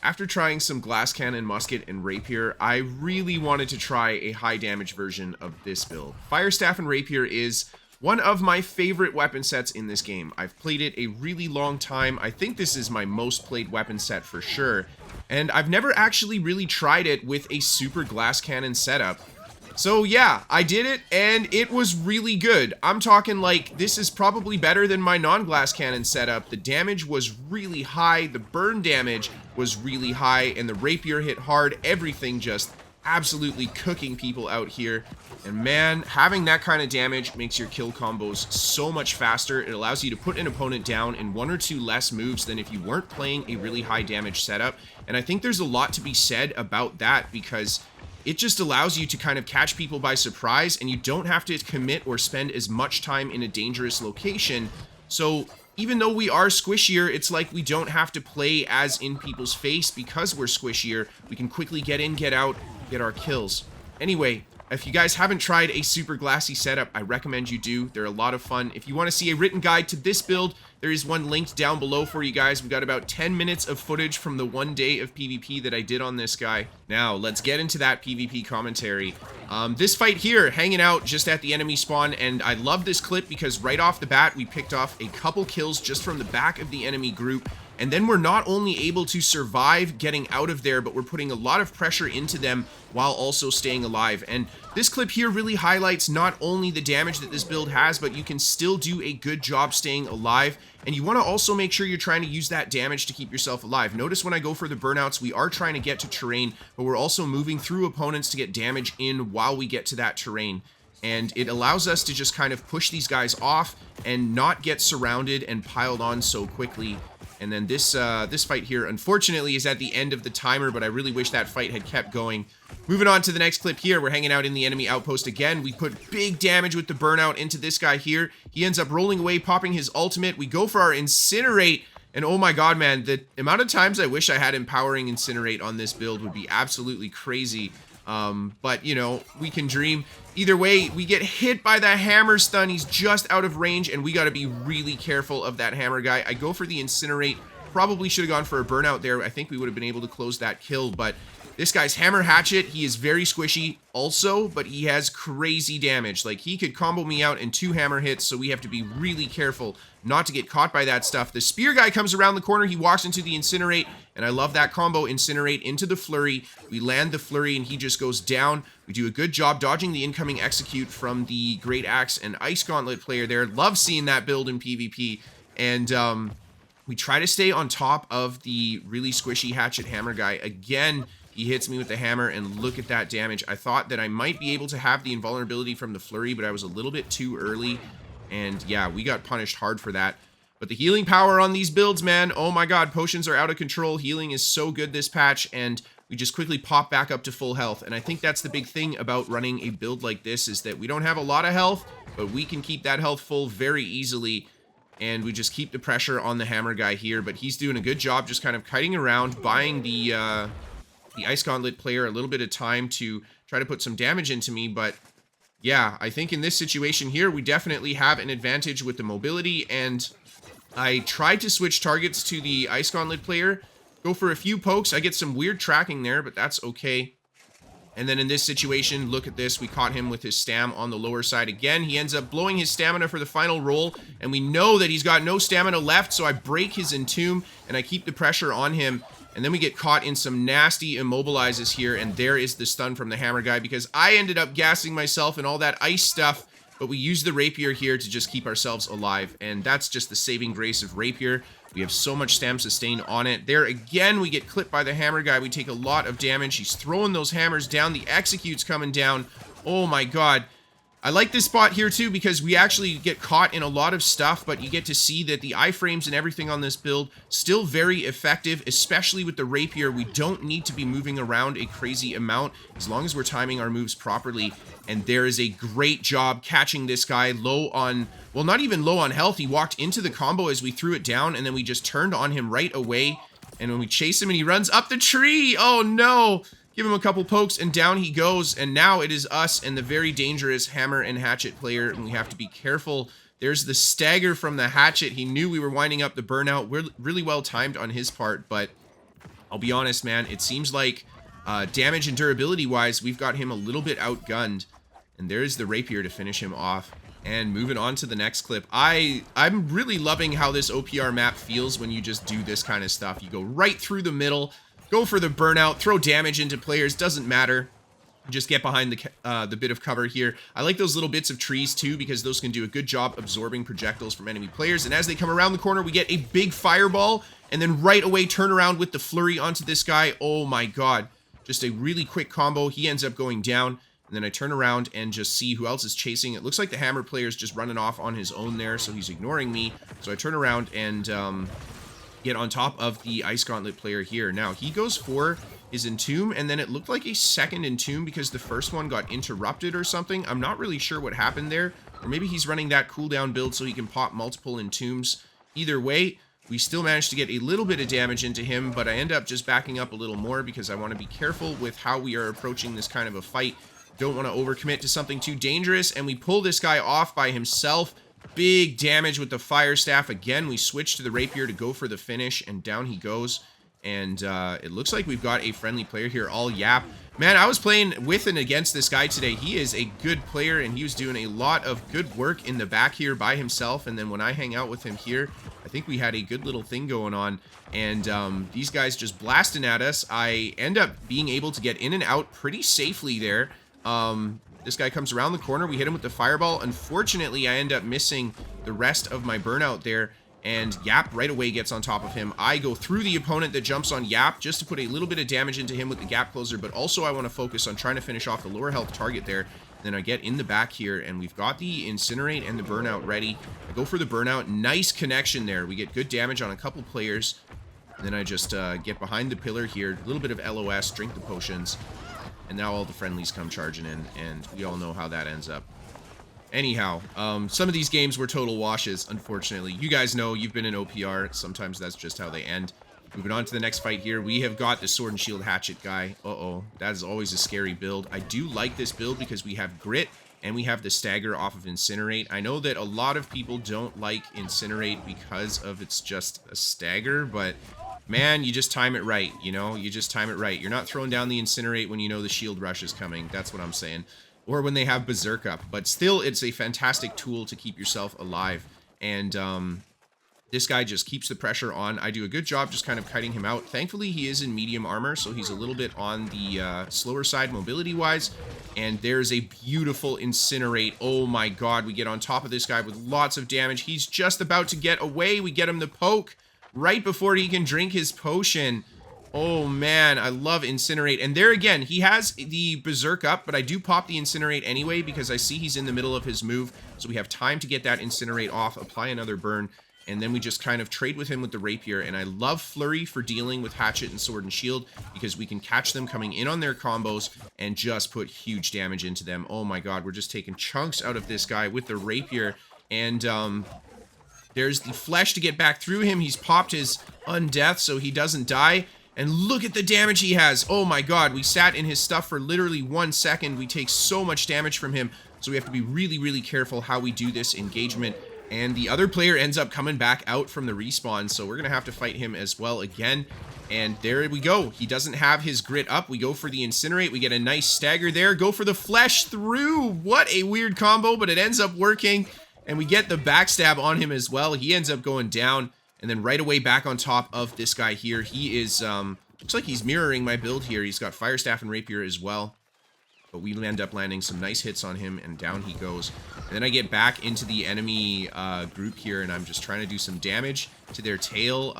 After trying some glass cannon, musket, and rapier, I really wanted to try a high damage version of this build. Fire staff and rapier is one of my favorite weapon sets in this game. I've played it a really long time. I think this is my most played weapon set for sure. And I've never actually really tried it with a super glass cannon setup. So yeah, I did it and it was really good. I'm talking like this is probably better than my non-glass cannon setup. The damage was really high, the burn damage was really high, and the rapier hit hard. Everything just absolutely cooking people out here. And man, having that kind of damage makes your kill combos so much faster. It allows you to put an opponent down in 1 or 2 less moves than if you weren't playing a really high damage setup. And I think there's a lot to be said about that because it just allows you to kind of catch people by surprise, and you don't have to commit or spend as much time in a dangerous location. So even though we are squishier, it's like we don't have to play as in people's face because we're squishier. We can quickly get in, get out, get our kills. Anyway, if you guys haven't tried a super glassy setup, I recommend you do. They're a lot of fun. If you want to see a written guide to this build, there is one linked down below for you guys. We've got about 10 minutes of footage from the 1 day of PvP that I did on this guy. Now, let's get into that PvP commentary. This fight here, hanging out just at the enemy spawn, and I love this clip because right off the bat, we picked off a couple kills just from the back of the enemy group. And then we're not only able to survive getting out of there, but we're putting a lot of pressure into them while also staying alive. And this clip here really highlights not only the damage that this build has, but you can still do a good job staying alive. And you want to also make sure you're trying to use that damage to keep yourself alive. Notice when I go for the burnouts, we are trying to get to terrain, but we're also moving through opponents to get damage in while we get to that terrain. And it allows us to just kind of push these guys off and not get surrounded and piled on so quickly. And then this fight here, unfortunately, is at the end of the timer, but I really wish that fight had kept going. Moving on to the next clip here, we're hanging out in the enemy outpost again. We put big damage with the burnout into this guy here. He ends up rolling away, popping his ultimate. We go for our incinerate, and oh my god, man, the amount of times I wish I had empowering incinerate on this build would be absolutely crazy. But, you know, we can dream. Either way, we get hit by the hammer stun. He's just out of range, and we got to be really careful of that hammer guy. I go for the incinerate. Probably should have gone for a burnout there. I think we would have been able to close that kill, but this guy's hammer hatchet, he is very squishy also, but he has crazy damage. Like, he could combo me out in 2 hammer hits, so we have to be really careful not to get caught by that stuff. The spear guy comes around the corner. He walks into the incinerate, and I love that combo. Incinerate into the flurry. We land the flurry, and he just goes down. We do a good job dodging the incoming execute from the Great Axe and Ice Gauntlet player there. Love seeing that build in PvP. And we try to stay on top of the really squishy hatchet hammer guy. Again, he hits me with the hammer, and look at that damage. I thought that I might be able to have the invulnerability from the flurry, but I was a little bit too early. And yeah, we got punished hard for that. But the healing power on these builds, man, oh my god, potions are out of control. Healing is so good this patch, and we just quickly pop back up to full health. And I think that's the big thing about running a build like this, is that we don't have a lot of health, but we can keep that health full very easily. And we just keep the pressure on the hammer guy here, but he's doing a good job just kind of kiting around, buying the Ice Gauntlet player a little bit of time to try to put some damage into me. But yeah, I think in this situation here, we definitely have an advantage with the mobility, and I tried to switch targets to the Ice Gauntlet player, go for a few pokes. I get some weird tracking there, but that's okay. And then in this situation, look at this. We caught him with his stam on the lower side again. He ends up blowing his stamina for the final roll, and we know that he's got no stamina left, so I break his entomb, and I keep the pressure on him. And then we get caught in some nasty immobilizes here, and there is the stun from the hammer guy, because I ended up gassing myself and all that ice stuff, but we use the rapier here to just keep ourselves alive, and that's just the saving grace of rapier. We have so much stam sustain on it. There again, we get clipped by the hammer guy. We take a lot of damage. He's throwing those hammers down. The execute's coming down. Oh my god. I like this spot here too because we actually get caught in a lot of stuff, but you get to see that the iframes and everything on this build still very effective, especially with the rapier. We don't need to be moving around a crazy amount as long as we're timing our moves properly. And there is a great job catching this guy low on, well, not even low on health. He walked into the combo as we threw it down, and then we just turned on him right away. And when we chase him and he runs up the tree, oh no! Give him a couple pokes and down he goes, and now it is us and the very dangerous hammer and hatchet player, and we have to be careful. There's the stagger from the hatchet. He knew we were winding up the burnout. We're really well timed on his part, but I'll be honest, man, it seems like damage and durability wise, we've got him a little bit outgunned. And there's the Rapier to finish him off. And moving on to the next clip, I'm really loving how this OPR map feels when you just do this kind of stuff. You go right through the middle, go for the burnout, throw damage into players, doesn't matter. Just get behind the bit of cover here. I like those little bits of trees too, because those can do a good job absorbing projectiles from enemy players. And as they come around the corner, we get a big fireball, and then right away turn around with the flurry onto this guy. Oh my god. Just a really quick combo. He ends up going down. And then I turn around and just see who else is chasing. It looks like the hammer player is just running off on his own there, so he's ignoring me. So I turn around and get on top of the Ice Gauntlet player here. Now, he goes for his Entomb, and then it looked like a second Entomb because the first one got interrupted or something. I'm not really sure what happened there. Or maybe he's running that cooldown build so he can pop multiple Entombs. Either way, we still managed to get a little bit of damage into him, but I end up just backing up a little more because I want to be careful with how we are approaching this kind of a fight. Don't want to overcommit to something too dangerous, and we pull this guy off by himself. Big damage with the Fire Staff. Again, we switch to the Rapier to go for the finish, and down he goes. And it looks like we've got a friendly player here, all Yap. Man, I was playing with and against this guy today. He is a good player, and he was doing a lot of good work in the back here by himself. And then when I hang out with him here, I think we had a good little thing going on. And these guys just blasting at us. I end up being able to get in and out pretty safely there. This guy comes around the corner. We hit him with the fireball. Unfortunately, I end up missing the rest of my burnout there. And Yap right away gets on top of him. I go through the opponent that jumps on Yap just to put a little bit of damage into him with the gap closer, but also I want to focus on trying to finish off the lower health target there. Then I get in the back here, and we've got the Incinerate and the Burnout ready. I go for the Burnout. Nice connection there. We get good damage on a couple players. And then I just get behind the pillar here. A little bit of LOS, drink the potions. And now all the friendlies come charging in, and we all know how that ends up. Anyhow, some of these games were total washes, unfortunately. You guys know, you've been in OPR. Sometimes that's just how they end. Moving on to the next fight here, we have got the Sword and Shield Hatchet guy. Uh-oh, that is always a scary build. I do like this build because we have Grit, and we have the Stagger off of Incinerate. I know that a lot of people don't like Incinerate because of it's just a Stagger, but man, you just time it right, you know? You just time it right. You're not throwing down the Incinerate when you know the Shield Rush is coming. That's what I'm saying. Or when they have Berserk up. But still, it's a fantastic tool to keep yourself alive. And this guy just keeps the pressure on. I do a good job just kind of kiting him out. Thankfully, he is in medium armor, so he's a little bit on the slower side mobility-wise. And there's a beautiful Incinerate. Oh my god, we get on top of this guy with lots of damage. He's just about to get away. We get him the poke right before he can drink his potion. Oh man, I love Incinerate. And there again, he has the Berserk up, but I do pop the Incinerate anyway because I see he's in the middle of his move. So we have time to get that Incinerate off, apply another burn, and then we just kind of trade with him with the Rapier. And I love Flurry for dealing with Hatchet and Sword and Shield because we can catch them coming in on their combos and just put huge damage into them. Oh my god, we're just taking chunks out of this guy with the Rapier. And there's the flesh to get back through him. He's popped his Undeath so he doesn't die. And look at the damage he has. Oh my god, we sat in his stuff for literally 1 second. We take so much damage from him. So we have to be really, really careful how we do this engagement. And the other player ends up coming back out from the respawn. So we're going to have to fight him as well again. And there we go. He doesn't have his Grit up. We go for the Incinerate. We get a nice stagger there. Go for the flesh through. What a weird combo, but it ends up working. And we get the backstab on him as well. He ends up going down. And then right away back on top of this guy here. He is, looks like he's mirroring my build here. He's got Fire Staff and Rapier as well. But we end up landing some nice hits on him, and down he goes. And then I get back into the enemy group here, and I'm just trying to do some damage to their tail.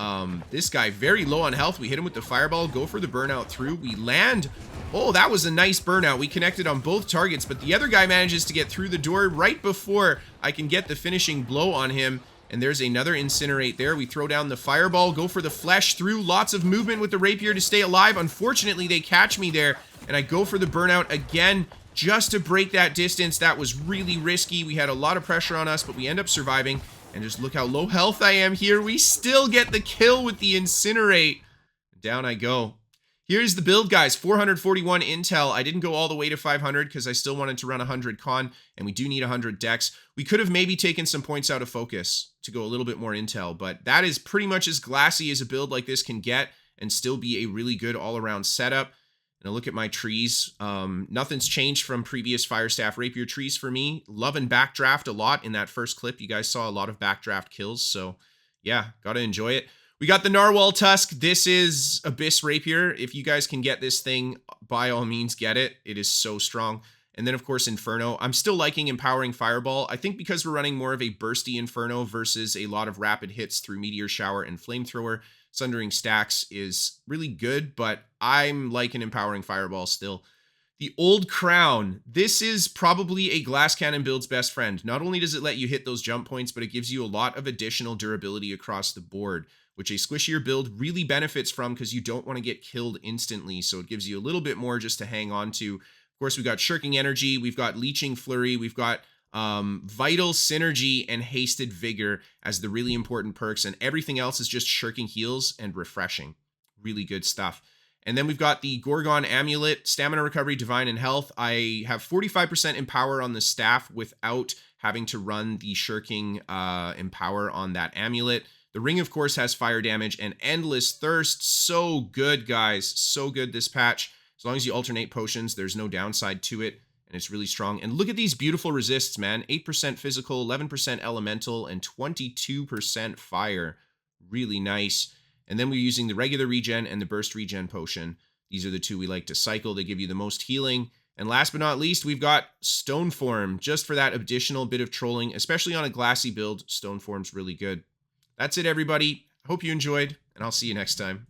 This guy, very low on health. We hit him with the Fireball, go for the Burnout through. We land. Oh, that was a nice Burnout. We connected on both targets, but the other guy manages to get through the door right before I can get the finishing blow on him. And there's another Incinerate there. We throw down the Fireball, go for the flesh through. Lots of movement with the Rapier to stay alive. Unfortunately, they catch me there. And I go for the Burnout again just to break that distance. That was really risky. We had a lot of pressure on us, but we end up surviving. And just look how low health I am here. We still get the kill with the Incinerate. Down I go. Here's the build, guys. 441 intel. I didn't go all the way to 500 because I still wanted to run 100 con, and we do need 100 dex. We could have maybe taken some points out of focus to go a little bit more intel, but that is pretty much as glassy as a build like this can get. and still be a really good all-around setup. And I look at my trees. Nothing's changed from previous Firestaff Rapier trees for me. Loving backdraft a lot in that first clip. You guys saw a lot of backdraft kills, so yeah, gotta enjoy it. We got the Narwhal Tusk. This is Abyss Rapier. If you guys can get this thing, by all means, get it. It is so strong. And then, of course, Inferno. I'm still liking Empowering Fireball. I think because we're running more of a bursty Inferno versus a lot of rapid hits through Meteor Shower and Flamethrower, Sundering Stacks is really good, but I'm liking Empowering Fireball still. The Old Crown. This is probably a Glass Cannon build's best friend. Not only does it let you hit those jump points, but it gives you a lot of additional durability across the board, which a squishier build really benefits from because you don't want to get killed instantly. So it gives you a little bit more just to hang on to. Of course, we've got Shirking Energy, we've got Leeching Flurry, we've got Vital Synergy and Hasted Vigor as the really important perks, and everything else is just Shirking Heals and Refreshing. Really good stuff. And then we've got the Gorgon Amulet, Stamina Recovery, Divine, and Health. I have 45% Empower on the staff without having to run the Shirking Empower on that amulet. The ring, of course, has fire damage and Endless Thirst. So good, guys. So good this patch. As long as you alternate potions, there's no downside to it, and it's really strong. And look at these beautiful resists, man. 8% physical, 11% elemental, and 22% fire. Really nice. And then we're using the regular regen and the burst regen potion. These are the two we like to cycle. They give you the most healing. And last but not least, we've got Stone Form, just for that additional bit of trolling, especially on a glassy build. Stone Form's really good. That's it, everybody. Hope you enjoyed, and I'll see you next time.